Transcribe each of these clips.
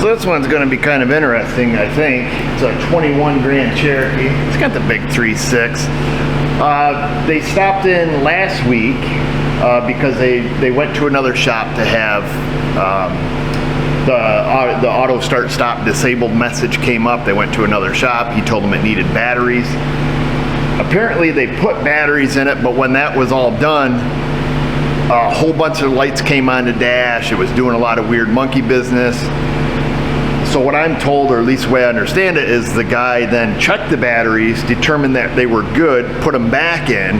So this one's going to be kind of interesting, I think. It's a 21 Grand Cherokee. It's got the big 3.6. They stopped in last week because they went to another shop to have the auto start stop disabled message came up. They went to another shop. He told them it needed batteries. Apparently they put batteries in it, but when that was all done, a whole bunch of lights came on the dash. It was doing a lot of weird monkey business. So what I'm told, or at least the way I understand it, is the guy then checked the batteries, determined that they were good, put them back in,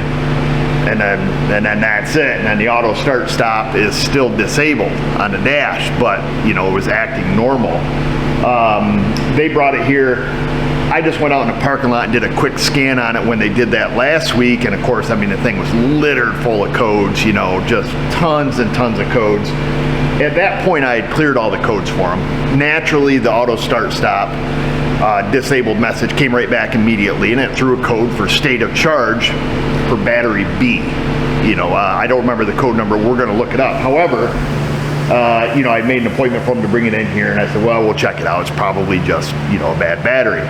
and then that's it. And then the auto start stop is still disabled on the dash, but you know, it was acting normal. They brought it here. I just went out in the parking lot and did a quick scan on it when they did that last week, and of course, I mean, the thing was littered full of codes, you know, just tons and tons of codes. At that point, I had cleared all the codes for them. Naturally, the auto start stop disabled message came right back immediately, and it threw a code for state of charge for battery B. You know, I don't remember the code number. We're going to look it up. However, you know, I made an appointment for them to bring it in here, and I said, well, we'll check it out. It's probably just, you know, a bad battery.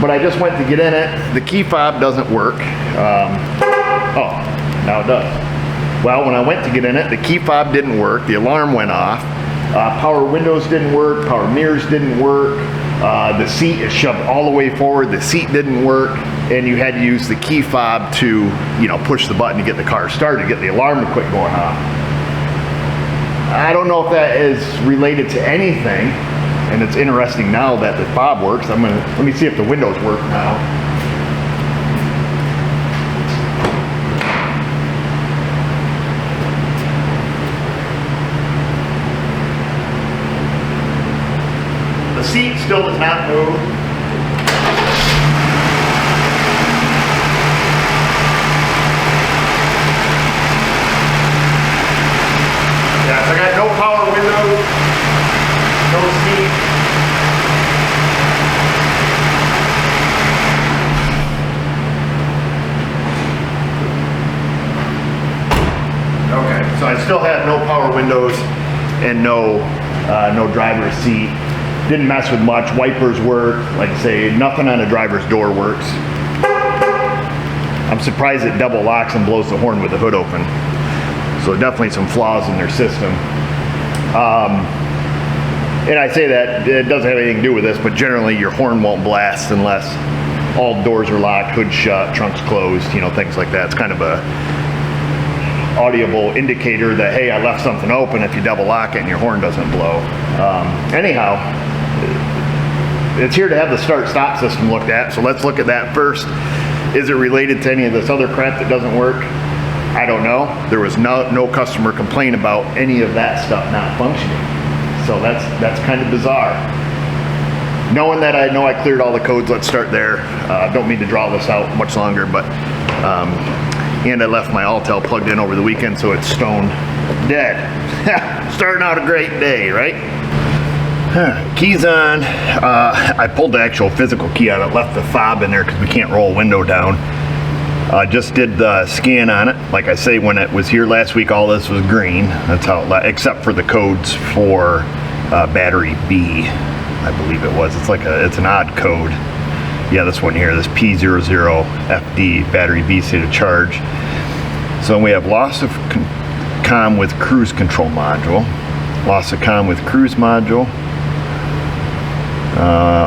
But I just went to get in it. The key fob doesn't work. Oh, now it does. Well, when I went to get in it, the key fob didn't work. The alarm went off. Power windows didn't work. Power mirrors didn't work. The seat is shoved all the way forward. The seat didn't work. And you had to use the key fob to, you know, push the button to get the car started, to get the alarm to quit going off. I don't know if that is related to anything. And it's interesting now that the fob works. Let me see if the windows work now. The seat still does not move. Yeah, so I got no power windows, no seat. Okay, so I still have no power windows and no driver's seat. Didn't mess with much. Wipers work. Like I say, nothing on the driver's door works. I'm surprised it double locks and blows the horn with the hood open. So definitely some flaws in their system. And I say that it doesn't have anything to do with this, but generally your horn won't blast unless all doors are locked, hood shut, trunks closed, you know, things like that. It's kind of a audible indicator that, hey, I left something open if you double lock it and your horn doesn't blow. Anyhow, it's here to have the start-stop system looked at, so let's look at that first. Is it related to any of this other crap that doesn't work? I don't know. There was no customer complaint about any of that stuff not functioning. So that's kind of bizarre. Knowing that I know I cleared all the codes, let's start there. Don't mean to draw this out much longer, but and I left my Altel plugged in over the weekend, so it's stone dead. Starting out a great day, right? Keys on. I pulled the actual physical key out. I left the fob in there because we can't roll a window down. Just did the scan on it. Like I say, when it was here last week, all this was green. That's how it except for the codes for battery B, I believe it was. It's an odd code. Yeah, this one here, this P00FD, battery B state of charge. So we have loss of comm with cruise control module, loss of comm with cruise module,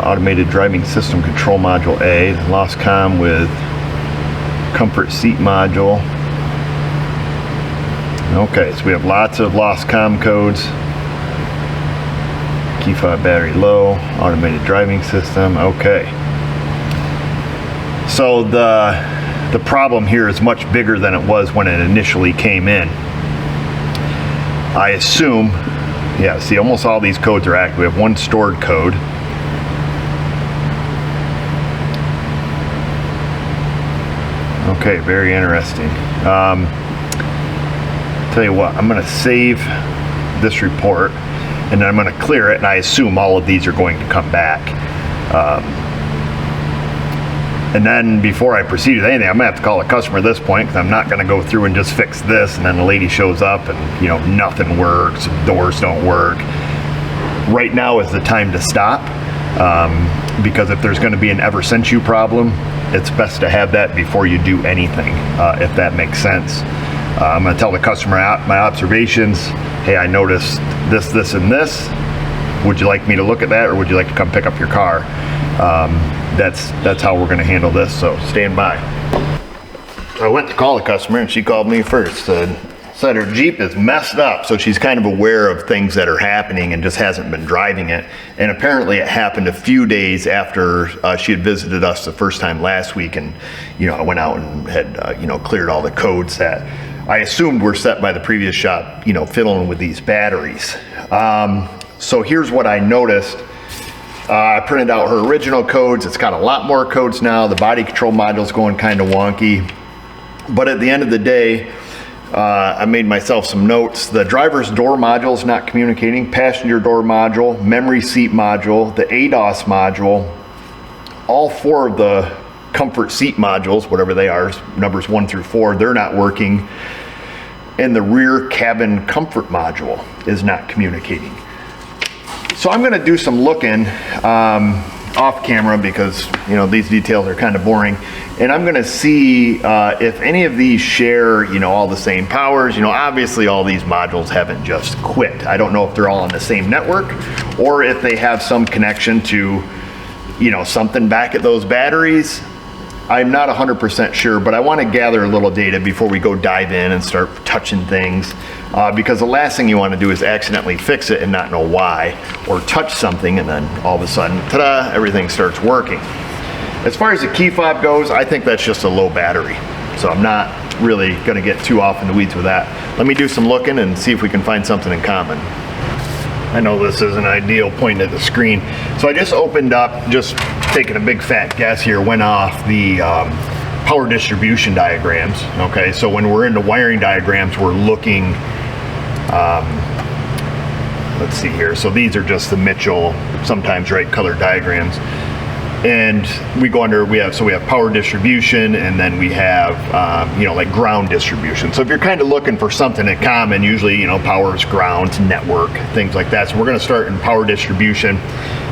automated driving system control module A, lost comm with comfort seat module. Okay, so we have lots of lost comm codes. Key fob battery low, automated driving system. Okay. So the problem here is much bigger than it was when it initially came in. I assume, yeah, see, almost all these codes are active. We have one stored code. Okay, very interesting. Tell you what, I'm going to save this report and then I'm going to clear it, and I assume all of these are going to come back. And then before I proceed with anything, I'm going to have to call a customer at this point, because I'm not going to go through and just fix this and then the lady shows up and, you know, nothing works, doors don't work. right now is the time to stop, because if there's going to be an ever since you problem, it's best to have that before you do anything, if that makes sense. I'm going to tell the customer my observations. Hey, I noticed this, this, and this. Would you like me to look at that, or would you like to come pick up your car? That's how we're going to handle this, so stand by. I went to call the customer, and she called me first. Said her Jeep is messed up, so she's kind of aware of things that are happening and just hasn't been driving it. And apparently it happened a few days after she had visited us the first time last week, and I went out and had cleared all the codes that I assumed were set by the previous shop, fiddling with these batteries. So here's what I noticed. I printed out her original codes. It's got a lot more codes now. The body control module's going kind of wonky. But at the end of the day, I made myself some notes. The driver's door module is not communicating. Passenger door module, memory seat module, the ADAS module, all 4 of the comfort seat modules, whatever they are, numbers 1 through 4, they're not working. And the rear cabin comfort module is not communicating. So I'm going to do some looking off camera, because these details are kind of boring, and I'm going to see if any of these share all the same powers. Obviously all these modules haven't just quit. I don't know if they're all on the same network, or if they have some connection to something back at those batteries. I'm not 100% sure, but I want to gather a little data before we go dive in and start touching things, because the last thing you want to do is accidentally fix it and not know why, or touch something and then all of a sudden, ta-da, everything starts working. As far as the key fob goes, I think that's just a low battery, so I'm not really going to get too off in the weeds with that. Let me do some looking and see if we can find something in common. I know this isn't ideal pointing at the screen. So I just opened up, just taking a big fat guess here, went off the power distribution diagrams. Okay, so when we're into wiring diagrams, we're looking, let's see here. So these are just the Mitchell, sometimes right color diagrams. And we go under, we have power distribution, and then we have, like ground distribution. So if you're kind of looking for something in common, usually, power is ground, network, things like that. So we're going to start in power distribution,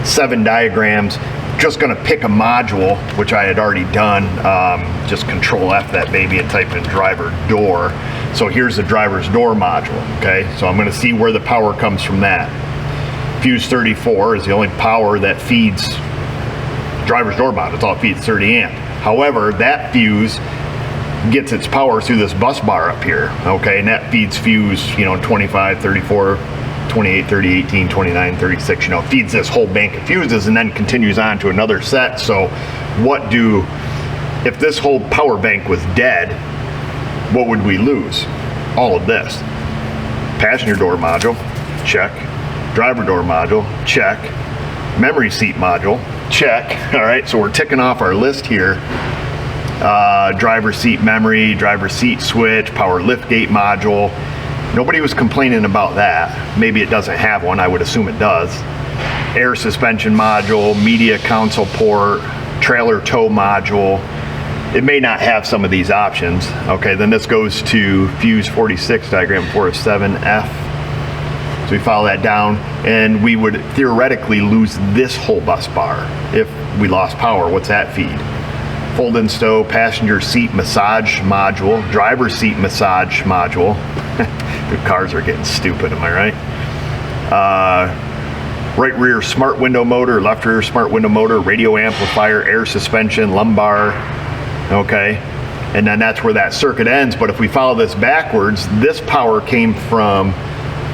7 diagrams. Just going to pick a module, which I had already done. Just Control F that baby and type in driver door. So here's the driver's door module. Okay, so I'm going to see where the power comes from that. Fuse 34 is the only power that feeds driver's door module. It's all it feeds 30 amp. However, that fuse gets its power through this bus bar up here. Okay, and that feeds fuse 25, 34, 28, 30, 18, 29, 36, feeds this whole bank of fuses and then continues on to another set. So if this whole power bank was dead, what would we lose? All of this. Passenger door module, check. Driver door module, check. Memory seat module, check. All right, so we're ticking off our list here. Driver seat memory, driver seat switch, power liftgate module. Nobody was complaining about that. Maybe it doesn't have one, I would assume it does. Air suspension module, media console port, trailer tow module. It may not have some of these options. Okay, then this goes to fuse 46, diagram 407F. So we follow that down, and we would theoretically lose this whole bus bar if we lost power. What's that feed? Fold and stow, passenger seat massage module, driver seat massage module. The cars are getting stupid, am I right? Right rear smart window motor, left rear smart window motor, radio amplifier, air suspension, lumbar. Okay, and then that's where that circuit ends. But if we follow this backwards, this power came from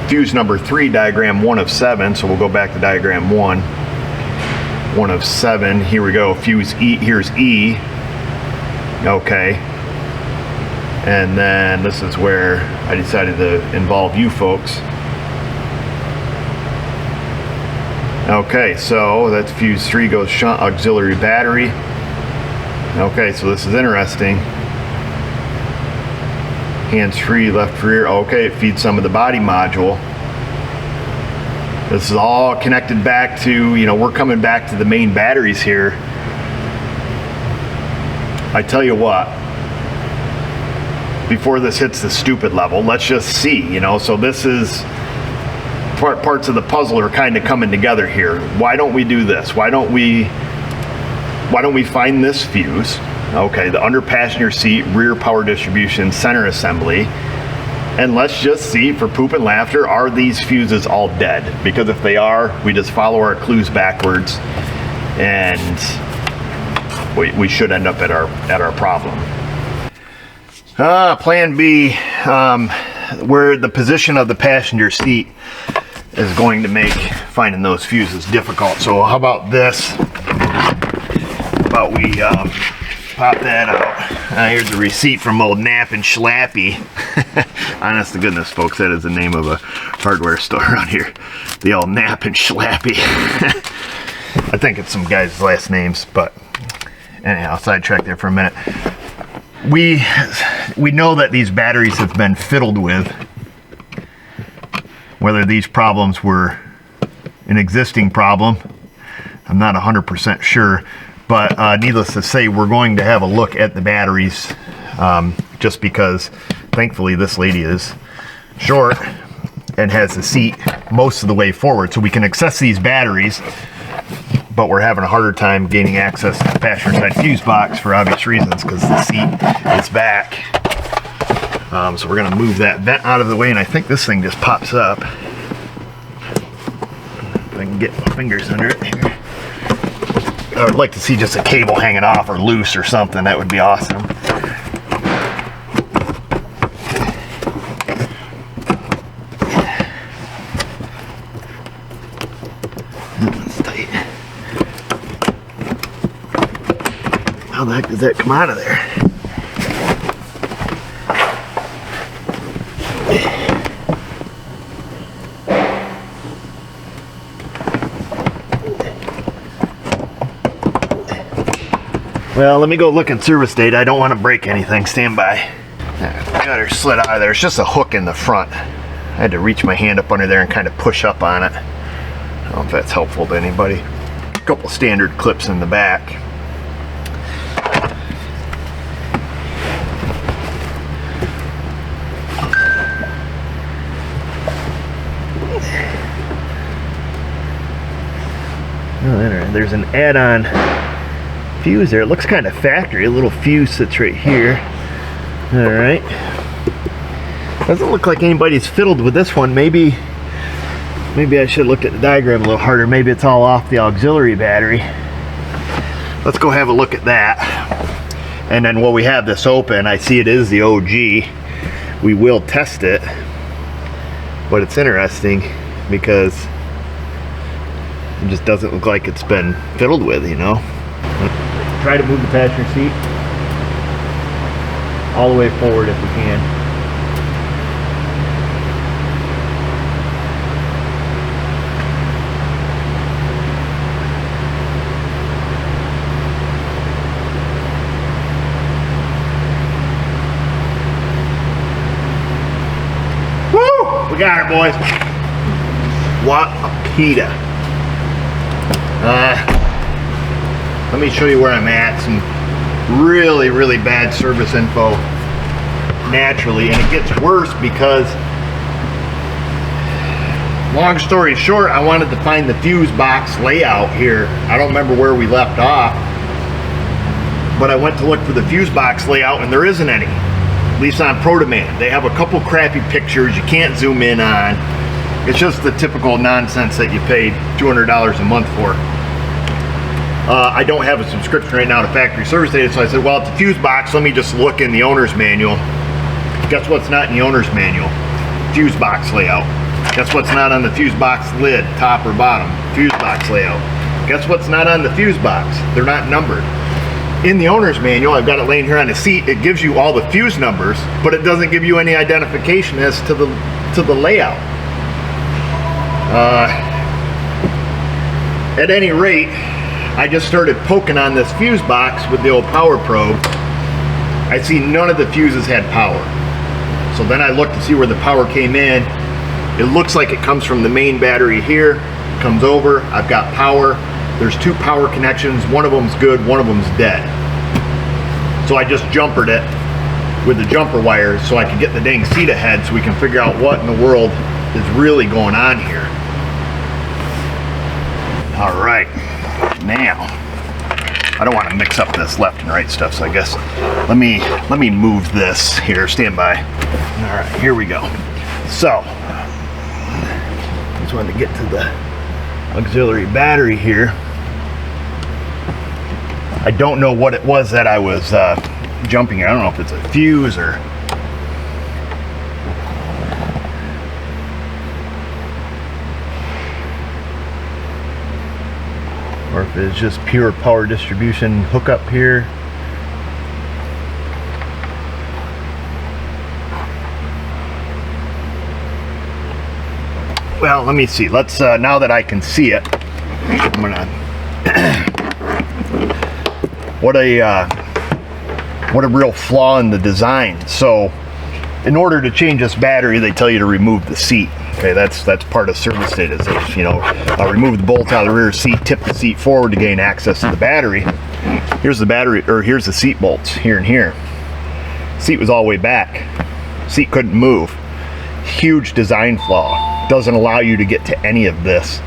fuse number 3, diagram 1 of 7. So we'll go back to diagram 1 of 7. Here we go, fuse E, here's E. Okay, and then this is where I decided to involve you folks. Okay, so that's fuse 3 goes shunt auxiliary battery. Okay, so this is interesting. Hands-free, left rear. Okay, it feeds some of the body module. This is all connected back to, we're coming back to the main batteries here. I tell you what, before this hits the stupid level, let's just see, so this is parts of the puzzle are kind of coming together here. Why don't we do this? Why don't we find this fuse? Okay, the under passenger seat, rear power distribution, center assembly. And let's just see, for poop and laughter, are these fuses all dead? Because if they are, we just follow our clues backwards and we should end up at our problem. Plan B, where the position of the passenger seat is going to make finding those fuses difficult. So how about this? How about we pop that out. Here's a receipt from old Nap and Schlappy. Honest to goodness, folks, that is the name of a hardware store around here. The old Nap and Schlappy. I think it's some guys' last names, but anyhow, I'll sidetrack there for a minute. We know that these batteries have been fiddled with. Whether these problems were an existing problem, I'm not 100% sure. But needless to say, we're going to have a look at the batteries, just because thankfully this lady is short and has the seat most of the way forward, so we can access these batteries, but we're having a harder time gaining access to the passenger side fuse box for obvious reasons, because the seat is back. So we're going to move that vent out of the way, and I think this thing just pops up. If I can get my fingers under it here. I would like to see just a cable hanging off or loose or something. That would be awesome. That's tight. How the heck does that come out of there? Well, let me go look in service data. I don't want to break anything. Stand by. Got her slid out of there. It's just a hook in the front. I had to reach my hand up under there and kind of push up on it. I don't know if that's helpful to anybody. A couple standard clips in the back. Oh, there's an add-on fuse there. It looks kind of factory. A little fuse sits right here. All right. Doesn't look like anybody's fiddled with this one. Maybe I should have looked at the diagram a little harder. Maybe it's all off the auxiliary battery. Let's go have a look at that. And then while we have this open, I see it is the OG. We will test it. But it's interesting because it just doesn't look like it's been fiddled with, you know. Try to move the passenger seat all the way forward if we can. Woo! We got her, boys. What a pita. Let me show you where I'm at. Some really, really bad service info naturally, and it gets worse because, long story short, I wanted to find the fuse box layout here. I don't remember where we left off, but I went to look for the fuse box layout and there isn't any, at least on ProDemand. They have a couple crappy pictures you can't zoom in on. It's just the typical nonsense that you paid $200 a month for. I don't have a subscription right now to factory service data, so I said, well, it's a fuse box, let me just look in the owner's manual. Guess what's not in the owner's manual? Fuse box layout. Guess what's not on the fuse box lid, top or bottom? Fuse box layout. Guess what's not on the fuse box? They're not numbered. In the owner's manual, I've got it laying here on the seat, it gives you all the fuse numbers, but it doesn't give you any identification as to the layout. At any rate, I just started poking on this fuse box with the old power probe. I see none of the fuses had power. So then I looked to see where the power came in. It looks like it comes from the main battery here, comes over, I've got power. There's two power connections, one of them's good, one of them's dead. So I just jumpered it with the jumper wires so I could get the dang seat ahead so we can figure out what in the world is really going on here. All right, now I don't want to mix up this left and right stuff, so I guess let me move this here. Stand by. All right, here we go. So just wanted to get to the auxiliary battery here. I don't know what it was that I was jumping. I don't know if it's a fuse or if it's just pure power distribution hookup here. Well, let me see. Let's now that I can see it, I'm gonna what a real flaw in the design. So in order to change this battery, they tell you to remove the seat. Okay, that's part of service data. You know, remove the bolt out of the rear seat, tip the seat forward to gain access to the battery. Here's the battery, or here's the seat bolts here and here. Seat was all the way back. Seat couldn't move. Huge design flaw. Doesn't allow you to get to any of this.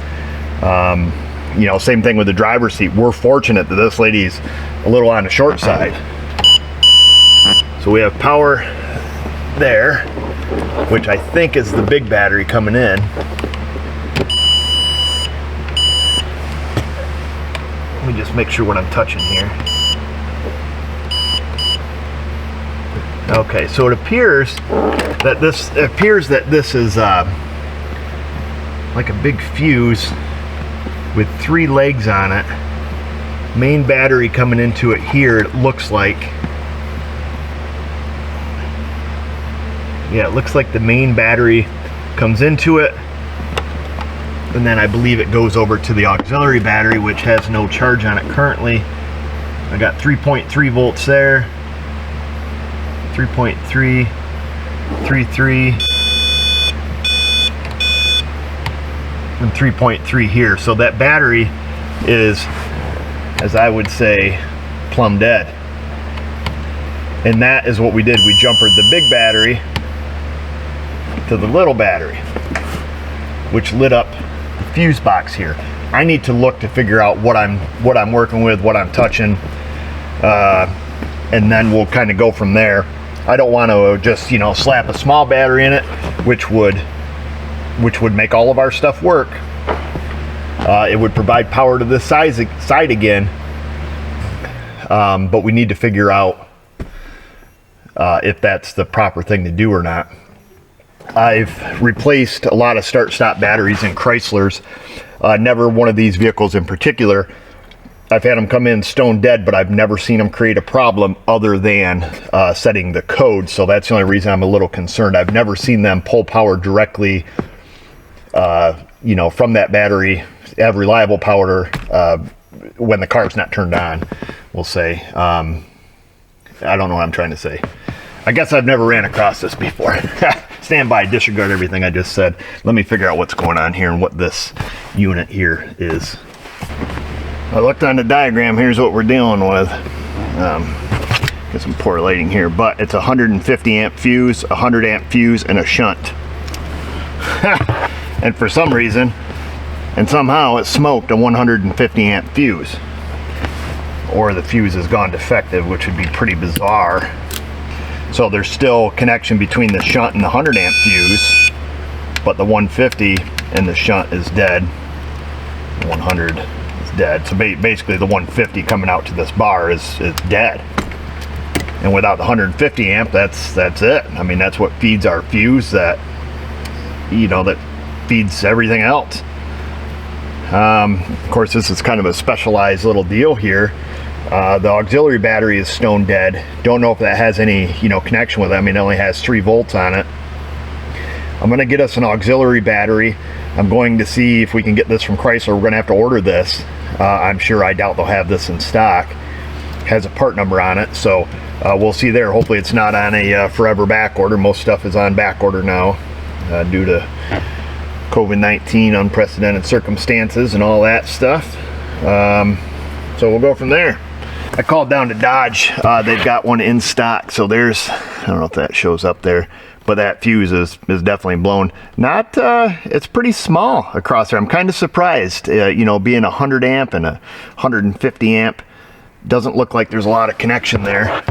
You know, same thing with the driver's seat. We're fortunate that this lady's a little on the short side. So we have power there, which I think is the big battery coming in. Let me just make sure what I'm touching here. Okay, so it appears that this is like a big fuse with 3 legs on it. Main battery coming into it here, it looks like. Yeah, it looks like the main battery comes into it, and then I believe it goes over to the auxiliary battery, which has no charge on it currently. I got 3.3 volts there, 3.3, 3.3, and 3.3 here. So that battery is, as I would say, plumb dead. And that is what we did. We jumpered the big battery to the little battery, which lit up the fuse box here. I need to look to figure out what I'm working with, what I'm touching, and then we'll kind of go from there. I don't want to just, you know, slap a small battery in it, which would make all of our stuff work. It would provide power to this side again, but we need to figure out if that's the proper thing to do or not. I've replaced a lot of start-stop batteries in Chryslers. Never one of these vehicles in particular. I've had them come in stone dead, but I've never seen them create a problem other than setting the code. So that's the only reason I'm a little concerned. I've never seen them pull power directly, you know, from that battery, have reliable power when the car's not turned on, we'll say. I don't know what I'm trying to say. I guess I've never ran across this before. Stand by, disregard everything I just said. Let me figure out what's going on here and what this unit here is. I looked on the diagram. Here's what we're dealing with. Get some poor lighting here, but it's a 150 amp fuse, 100 amp fuse, and a shunt. And for some reason, and somehow it smoked a 150 amp fuse. Or the fuse has gone defective, which would be pretty bizarre. So there's still connection between the shunt and the 100 amp fuse, but the 150 and the shunt is dead. The 100 is dead. So basically the 150 coming out to this bar is dead. And without the 150 amp, that's it. I mean, that's what feeds our fuse, that, you know, that feeds everything else. Of course, this is kind of a specialized little deal here. The auxiliary battery is stone dead. Don't know if that has any, you know, connection with it. I mean, it only has 3 volts on it. I'm going to get us an auxiliary battery. I'm going to see if we can get this from Chrysler. We're going to have to order this. I'm sure, I doubt they'll have this in stock. It has a part number on it, so we'll see there. Hopefully it's not on a forever back order. Most stuff is on back order now due to COVID-19 unprecedented circumstances and all that stuff. So we'll go from there. I called down to Dodge. They've got one in stock. So there's, I don't know if that shows up there, but that fuse is definitely blown. Not, it's pretty small across there. I'm kind of surprised, you know, being 100 amp and a 150 amp. Doesn't look like there's a lot of connection there,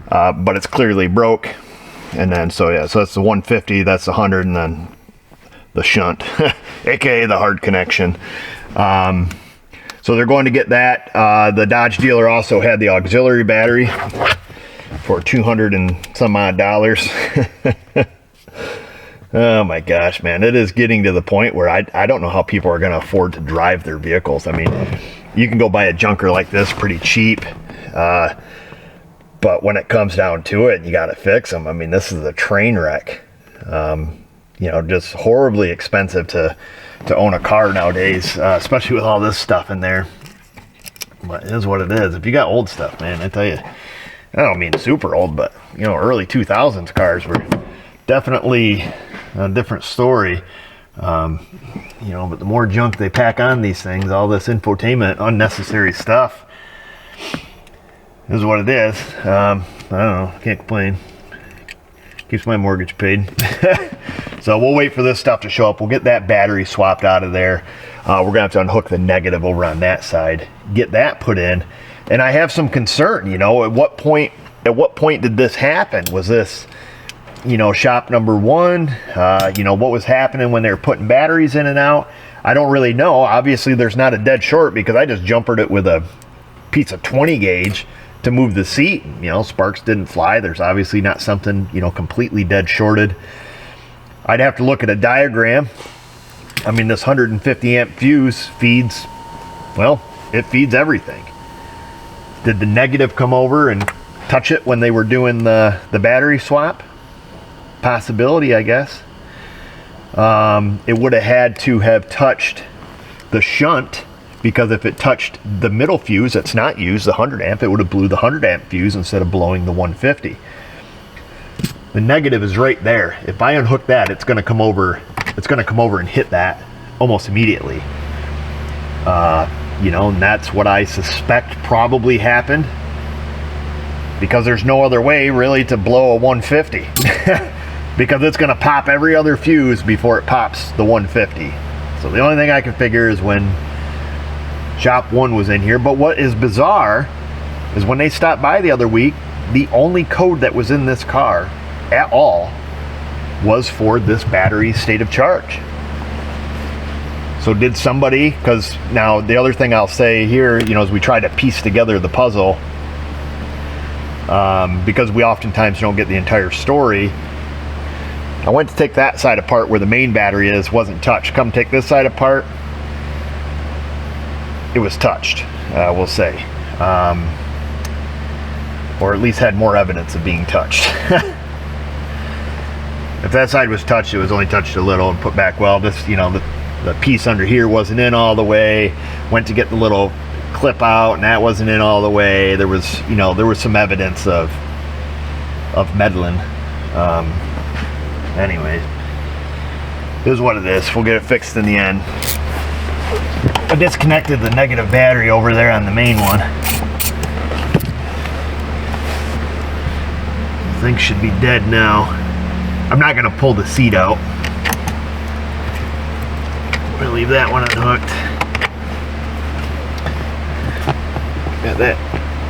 but it's clearly broke. And then, so yeah, so that's the 150, that's the 100, and then the shunt, aka the hard connection. So they're going to get that. The Dodge dealer also had the auxiliary battery for $200 and some odd. Oh my gosh, man, it is getting to the point where I don't know how people are going to afford to drive their vehicles. I mean, you can go buy a junker like this pretty cheap, but when it comes down to it, you got to fix them. I mean, this is a train wreck. You know, just horribly expensive to own a car nowadays, especially with all this stuff in there. But it is what it is. If you got old stuff, man, I tell you, I don't mean super old, but you know, early 2000s cars were definitely a different story. You know, but the more junk they pack on these things, all this infotainment, unnecessary stuff, is what it is. I don't know, can't complain. Keeps my mortgage paid. So we'll wait for this stuff to show up. We'll get that battery swapped out of there. We're gonna have to unhook the negative over on that side, get that put in. And I have some concern, you know, at what point did this happen? Was this, you know, shop number one? You know, what was happening when they were putting batteries in and out? I don't really know. Obviously there's not a dead short because I just jumpered it with a piece of 20 gauge to move the seat. You know, sparks didn't fly. There's obviously not something, you know, completely dead shorted. I'd have to look at a diagram. I mean, this 150 amp fuse feeds, well, it feeds everything. Did the negative come over and touch it when they were doing the battery swap? Possibility, I guess. It would have had to have touched the shunt, because if it touched the middle fuse that's not used, the 100 amp, it would have blew the 100 amp fuse instead of blowing the 150. The negative is right there. If I unhook that, it's going to come over and hit that almost immediately. You know, and that's what I suspect probably happened, because there's no other way really to blow a 150 because it's going to pop every other fuse before it pops the 150. So the only thing I can figure is when shop one was in here. But what is bizarre is when they stopped by the other week, the only code that was in this car at all was for this battery state of charge. So did somebody, because now the other thing I'll say here, you know, as we try to piece together the puzzle, because we oftentimes don't get the entire story, I went to take that side apart where the main battery is, wasn't touched. Come take this side apart, it was touched, we'll say. Or at least had more evidence of being touched. If that side was touched, it was only touched a little and put back well. This, you know, the piece under here wasn't in all the way. Went to get the little clip out and that wasn't in all the way. There was, you know, there was some evidence of meddling. Anyways, it is what it is. We'll get it fixed in the end. I disconnected the negative battery over there on the main one. The thing should be dead now. I'm not going to pull the seat out. I'm going to leave that one unhooked. Got that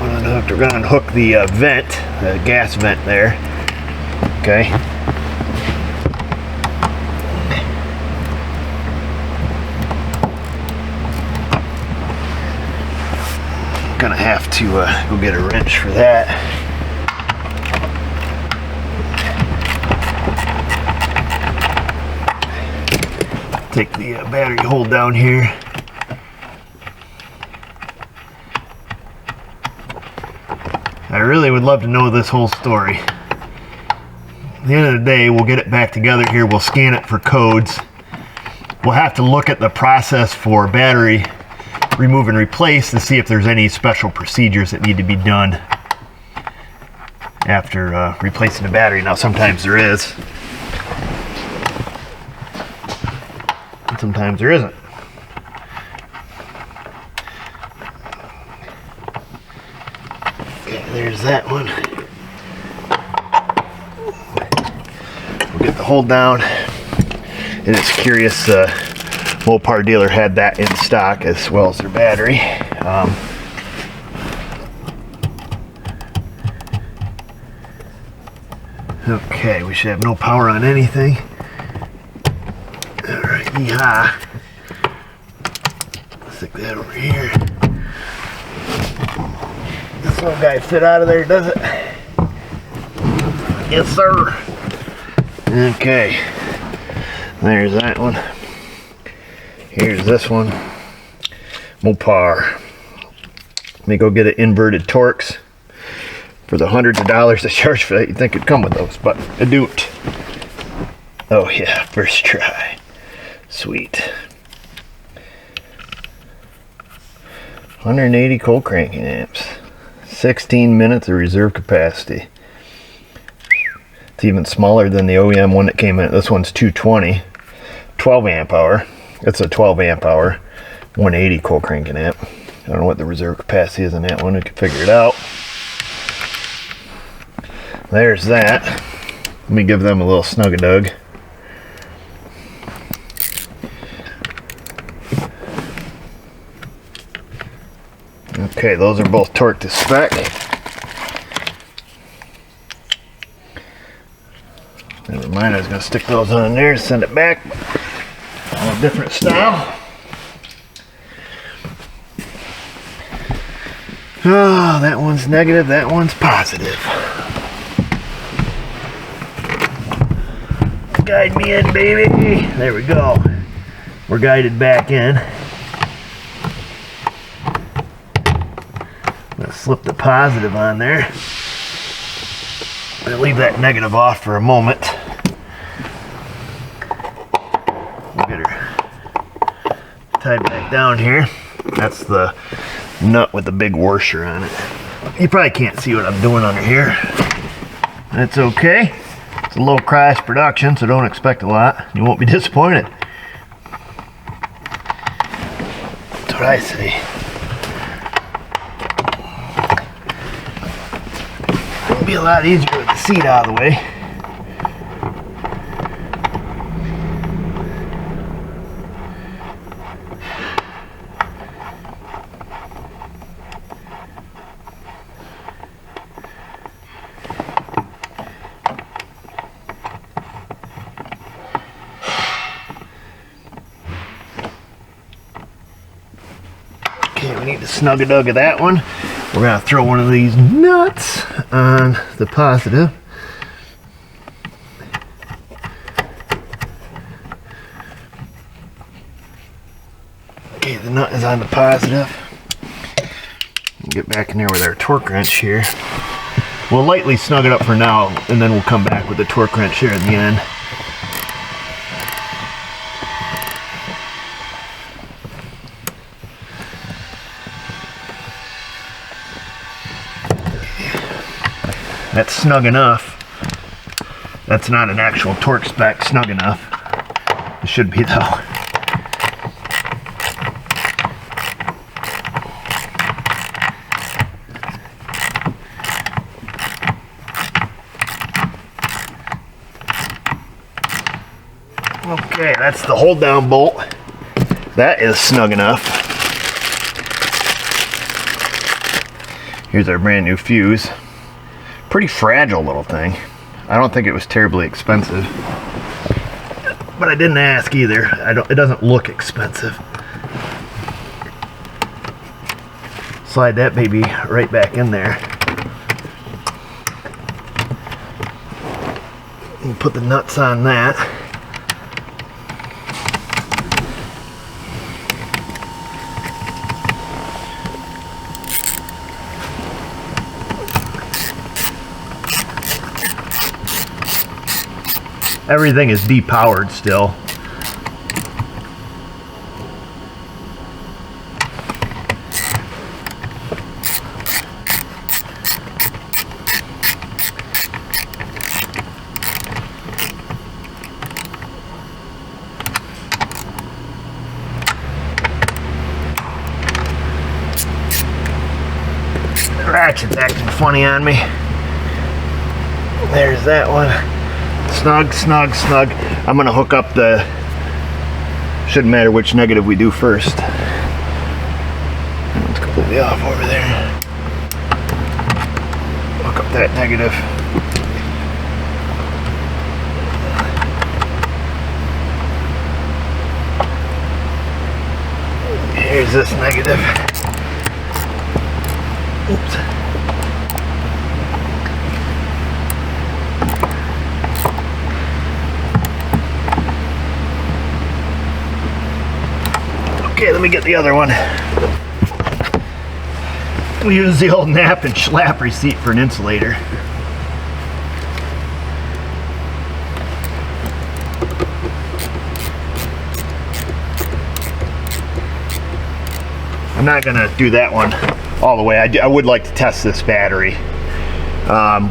one unhooked. We're going to unhook the vent, the gas vent there. Okay. Gonna have to go get a wrench for that. Take the battery hold down here. I really would love to know this whole story. At the end of the day, we'll get it back together here. We'll scan it for codes. We'll have to look at the process for battery remove and replace to see if there's any special procedures that need to be done after replacing the battery. Now sometimes there is, and sometimes there isn't. that one. We'll get the hold down. And it's curious, Mopar dealer had that in stock as well as their battery. Okay, we should have no power on anything. Alright, yeehaw. Stick that over here. This little guy fit out of there, does it? Yes, sir. Okay. There's that one. Here's this one. Mopar. Let me go get it inverted Torx. For the hundreds of dollars they charge for that, you'd think it'd come with those, but it don't. Oh yeah, first try. Sweet. 180 cold cranking amps. 16 minutes of reserve capacity. It's even smaller than the OEM one that came in. This one's 220. 12 amp hour. It's a 12 amp hour. 180 cold cranking amp. I don't know what the reserve capacity is on that one. We can figure it out. There's that. Let me give them a little snug-a-dug. Okay, those are both torqued to spec. Never mind, I was going to stick those on there and send it back. A different style. Oh, that one's negative, that one's positive. Guide me in, baby. There we go. We're guided back in. I'm going to slip the positive on there. I'll leave that negative off for a moment. We'll get her tied back down here. That's the nut with the big washer on it. You probably can't see what I'm doing under here. That's okay. It's a low crash production, so don't expect a lot. You won't be disappointed. That's what I say. It'll be a lot easier with the seat out of the way. Okay, we need to snug-a-dug of that one. We're going to throw one of these nuts on the positive. Okay, the nut is on the positive. We'll get back in there with our torque wrench here. We'll lightly snug it up for now, and then we'll come back with the torque wrench here at the end. That's snug enough. That's not an actual torque spec snug enough. It should be though. Okay, that's the hold down bolt. That is snug enough. Here's our brand new fuse. Pretty fragile little thing. I don't think it was terribly expensive, but I didn't ask either. It doesn't look expensive. Slide that baby right back in there. And put the nuts on that. Everything is depowered still. The ratchet's acting funny funny on me. There's that one. Snug, snug, snug. I'm gonna hook up the, shouldn't matter which negative we do first. That one's completely off over there. Hook up that negative. Here's this negative. Oops. Okay, let me get the other one. We use the old nap and schlap receipt for an insulator. I'm not gonna do that one all the way. I would like to test this battery.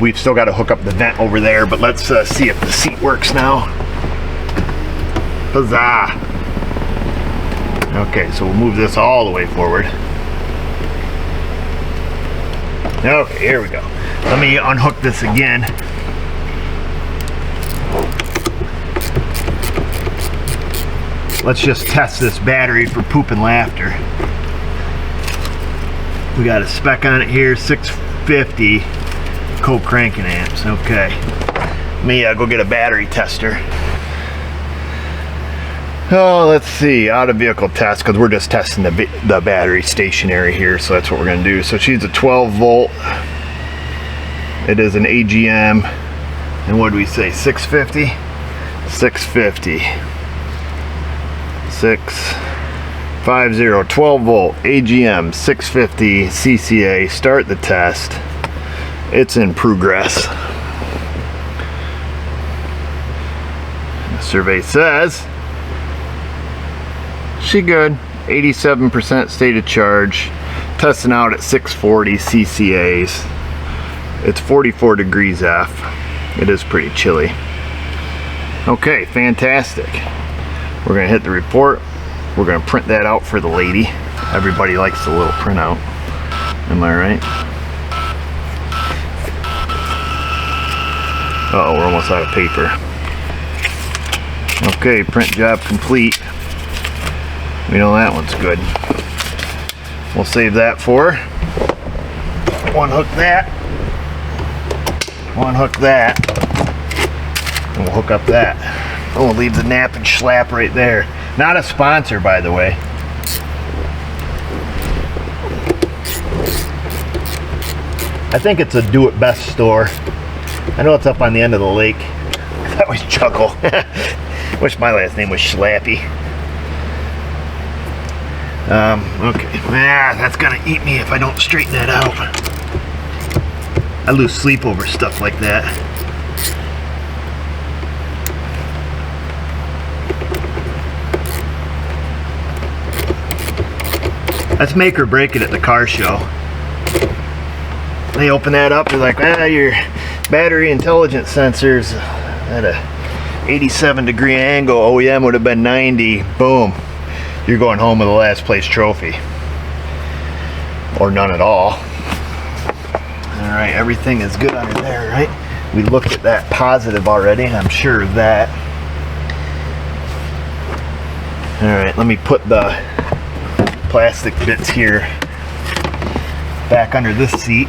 We've still got to hook up the vent over there, but let's see if the seat works now. Huzzah! Okay, so we'll move this all the way forward. Okay, here we go. Let me unhook this again. Let's just test this battery for poop and laughter. We got a spec on it here, 650 co-cranking amps. Okay, let me go get a battery tester. Oh, let's see, out of vehicle test, because we're just testing the battery stationary here, so that's what we're going to do. So she's a 12 volt. It is an AGM, and what do we say, 650? 650. 650, 12 volt, AGM, 650 CCA. Start the test. It's in progress. The survey says she good. 87% state of charge. Testing out at 640 CCAs. It's 44 degrees F. It is pretty chilly. Okay, fantastic. We're gonna hit the report. We're gonna print that out for the lady. Everybody likes the little printout. Am I right? Uh-oh, we're almost out of paper. Okay, print job complete. We know that one's good. We'll save that for. One hook that. One hook that. And we'll hook up that. And we'll leave the nap and schlap right there. Not a sponsor, by the way. I think it's a do-it-best store. I know it's up on the end of the lake. I always chuckle. Wish my last name was Schlappy. Okay. That's gonna eat me if I don't straighten that out. I lose sleep over stuff like that. That's make or break it at the car show. They open that up, they're like, your battery intelligence sensors at a 87 degree angle, OEM would have been 90, boom. You're going home with a last place trophy. Or none at all. Alright, everything is good under there, right? We looked at that positive already, I'm sure of that. Alright, let me put the plastic bits here back under this seat.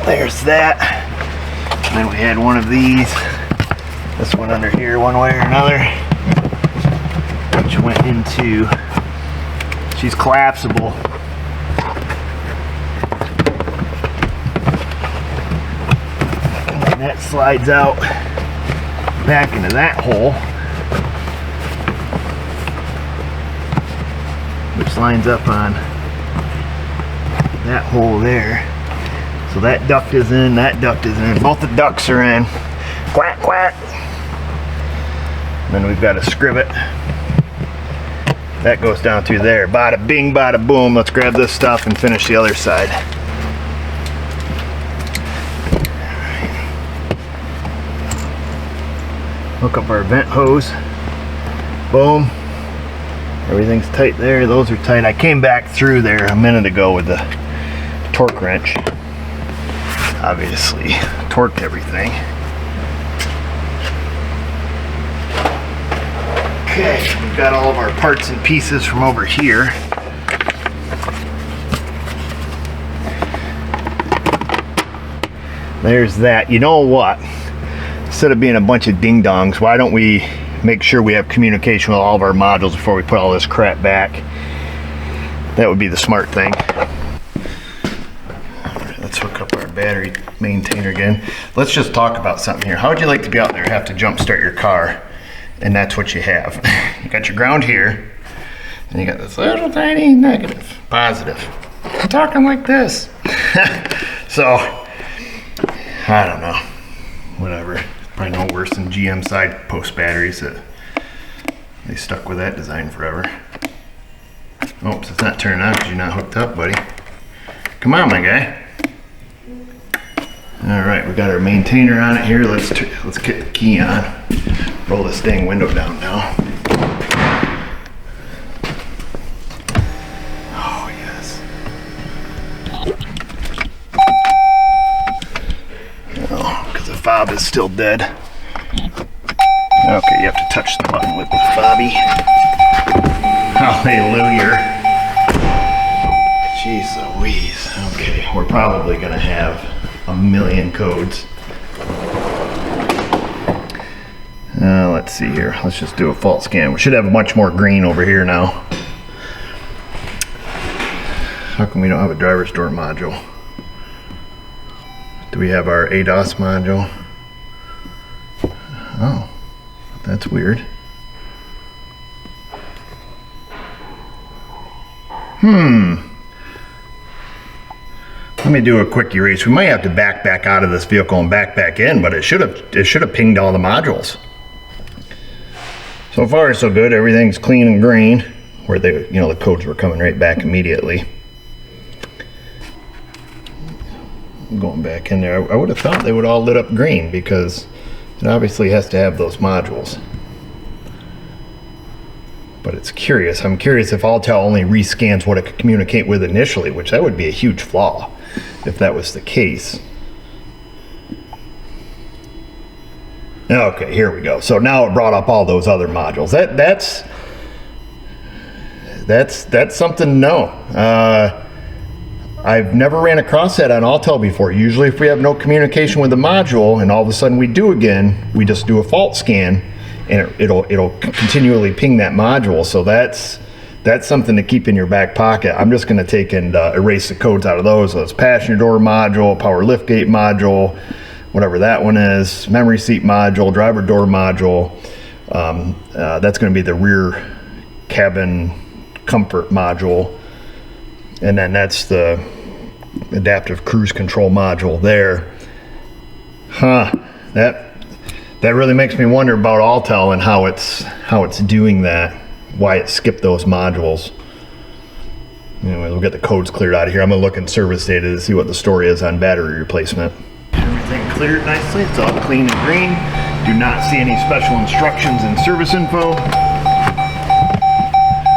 There's that. And then we had one of these. This one under here one way or another. Which went into, she's collapsible. And then that slides out back into that hole. Which lines up on that hole there. So that duct is in, that duct is in. Both the ducts are in. Quack, quack. And then we've got a scrivet That goes down through there. Bada bing, bada boom. Let's grab this stuff and finish the other side. Hook up our vent hose. Boom. Everything's tight there. Those are tight. I came back through there a minute ago with the torque wrench. Obviously, torqued everything. Okay, we've got all of our parts and pieces from over here. There's that. You know what? Instead of being a bunch of ding-dongs, why don't we make sure we have communication with all of our modules before we put all this crap back? That would be the smart thing. Alright, let's hook up our battery maintainer again. Let's just talk about something here. How would you like to be out there, have to jump start your car, and that's what you have? You got your ground here, and you got this little tiny negative, positive. I'm talking like this. So, I don't know. Whatever. Probably no worse than GM side post batteries that they stuck with that design forever. Oops, it's not turning on because you're not hooked up, buddy. Come on, my guy. All right, we got our maintainer on it here. Let's get the key on. Roll this dang window down now. Oh yes. Oh, because the fob is still dead. Okay, you have to touch the button with the fobby. Hallelujah. Jeez Louise. Okay, we're probably gonna have a million codes. Let's see here. Let's just do a fault scan. We should have much more green over here now. How come we don't have a driver's door module? Do we have our ADAS module? Oh, that's weird. Let me do a quick erase. We might have to back out of this vehicle and back in, but it should have pinged all the modules. So far so good. Everything's clean and green. Where they, you know, the codes were coming right back immediately. Going back in there, I would have thought they would all lit up green because it obviously has to have those modules. But it's curious. I'm curious if Alltel only rescans what it could communicate with initially, which that would be a huge flaw if that was the case. Okay, here we go. So now it brought up all those other modules. That's something to know. I've never ran across that on Alltel before. Usually if we have no communication with the module and all of a sudden we do again, we just do a fault scan and it'll continually ping that module. So that's something to keep in your back pocket. I'm just going to take and erase the codes out of those. So it's passenger door module, power liftgate module, whatever that one is, memory seat module, driver door module. That's going to be the rear cabin comfort module. And then that's the adaptive cruise control module there. That really makes me wonder about Alltel and how it's doing that, why it skipped those modules. Anyway, we'll get the codes cleared out of here. I'm gonna look in service data to see what the story is on battery replacement. Everything cleared nicely, it's all clean and green. Do not see any special instructions in service info.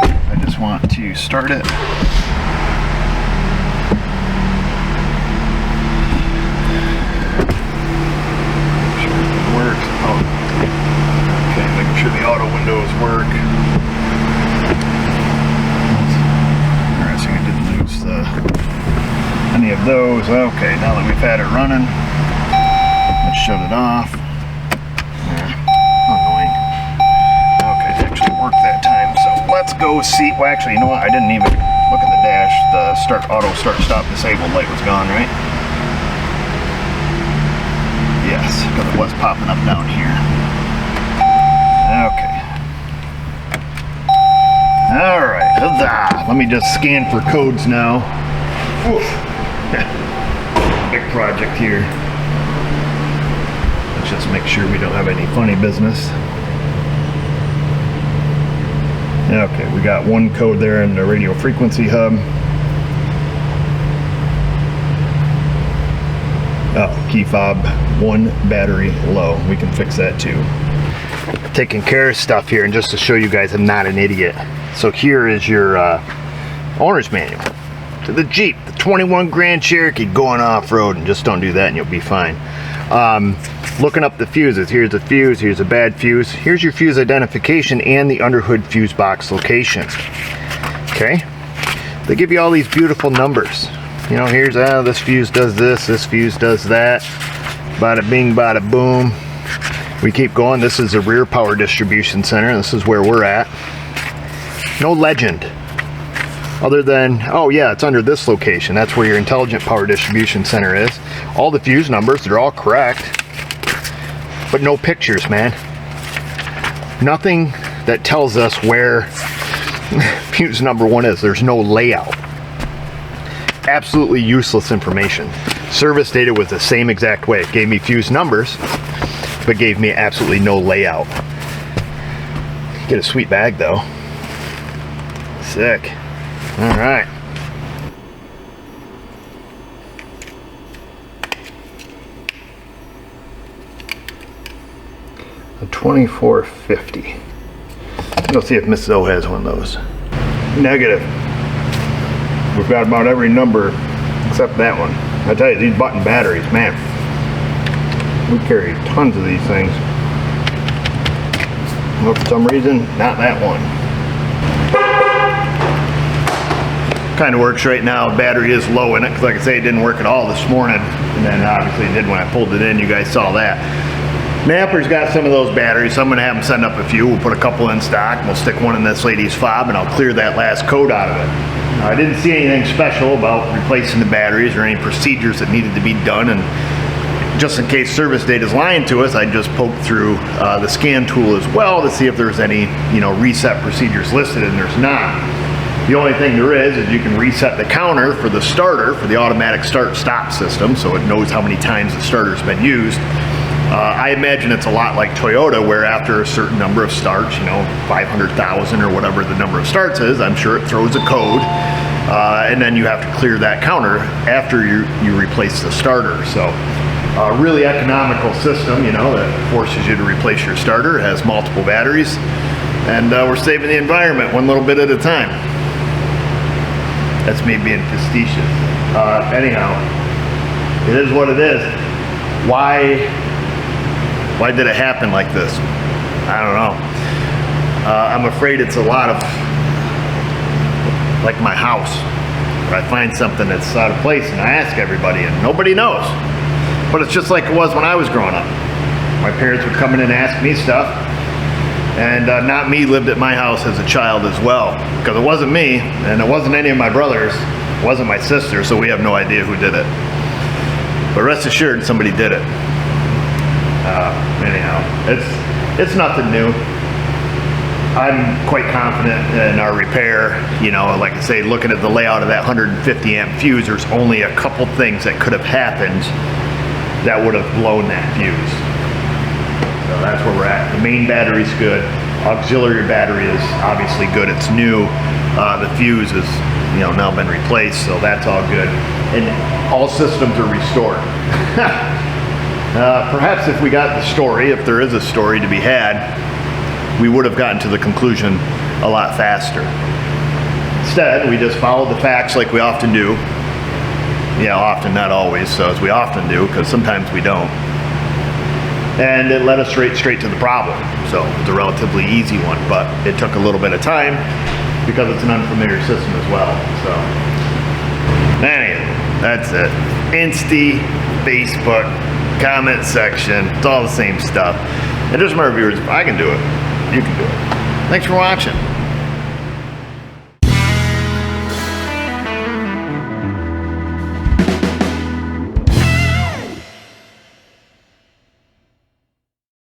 I just want to start it. Sure the auto windows work. Interesting, I didn't lose any of those. Okay, now that we've had it running, let's shut it off. Annoying. Okay, it actually worked that time. So let's go see. Well, actually, you know what? I didn't even look at the dash. The auto start stop disabled light was gone, right? Yes, because it was popping up down here. Okay. All right. Huzzah. Let me just scan for codes now. Oof. Big project here. Let's just make sure we don't have any funny business. Okay, right, we got one code there in the radio frequency hub. Oh, key fob, one battery low. We can fix that too. Taking care of stuff here, and just to show you guys I'm not an idiot. So here is your owner's manual to the Jeep, the 21 Grand Cherokee going off-road, and just don't do that and you'll be fine. Looking up the fuses, here's a fuse, here's a bad fuse, here's your fuse identification and the underhood fuse box location. Okay, they give you all these beautiful numbers. You know, here's this fuse does this fuse does that, bada bing bada boom. We keep going. This is the rear power distribution center. This is where we're at. No legend other than, oh yeah, it's under this location. That's where your intelligent power distribution center is. All the fuse numbers, they're all correct, but no pictures, man. Nothing that tells us where fuse number 1 is. There's no layout. Absolutely useless information. Service data was the same exact way. It gave me fuse numbers, but gave me absolutely no layout. Get a sweet bag though. Sick. All right. A 2450. Let's see if Mrs. O has one of those. Negative. We've got about every number except that one. I tell you, these button batteries, man. We carry tons of these things. Well, for some reason, not that one. Kind of works right now. The battery is low in it, because like I say, it didn't work at all this morning. And then obviously it did when I pulled it in. You guys saw that. Napper's got some of those batteries, so I'm going to have them send up a few. We'll put a couple in stock, and we'll stick one in this lady's fob, and I'll clear that last code out of it. Now, I didn't see anything special about replacing the batteries or any procedures that needed to be done, and just in case service data is lying to us, I just poked through the scan tool as well to see if there's any, reset procedures listed, and there's not. The only thing there is you can reset the counter for the starter, for the automatic start-stop system, so it knows how many times the starter's been used. I imagine it's a lot like Toyota, where after a certain number of starts, 500,000 or whatever the number of starts is, I'm sure it throws a code, and then you have to clear that counter after you replace the starter. So really economical system, that forces you to replace your starter. It has multiple batteries, and we're saving the environment one little bit at a time. That's me being facetious. Anyhow, it is what it is. Why did it happen like this? I don't know. I'm afraid it's a lot of, like my house, where I find something that's out of place and I ask everybody and nobody knows. But it's just like it was when I was growing up. My parents would come in and ask me stuff, and not me lived at my house as a child as well, because it wasn't me, and it wasn't any of my brothers, it wasn't my sister, so we have no idea who did it. But rest assured, somebody did it. Anyhow, it's nothing new. I'm quite confident in our repair. Like I say, looking at the layout of that 150 amp fuse, there's only a couple things that could have happened that would have blown that fuse. So that's where we're at. The main battery's good. Auxiliary battery is obviously good. It's new. The fuse is, now been replaced, so that's all good. And all systems are restored. Perhaps if we got the story, if there is a story to be had, we would have gotten to the conclusion a lot faster. Instead, we just followed the facts like we often do. Yeah, often, not always, so as we often do, because sometimes we don't. And it led us straight to the problem. So it's a relatively easy one, but it took a little bit of time because it's an unfamiliar system as well. So anyway, that's it. Insta, Facebook, comment section, it's all the same stuff. And just remember, viewers, if I can do it, you can do it. Thanks for watching.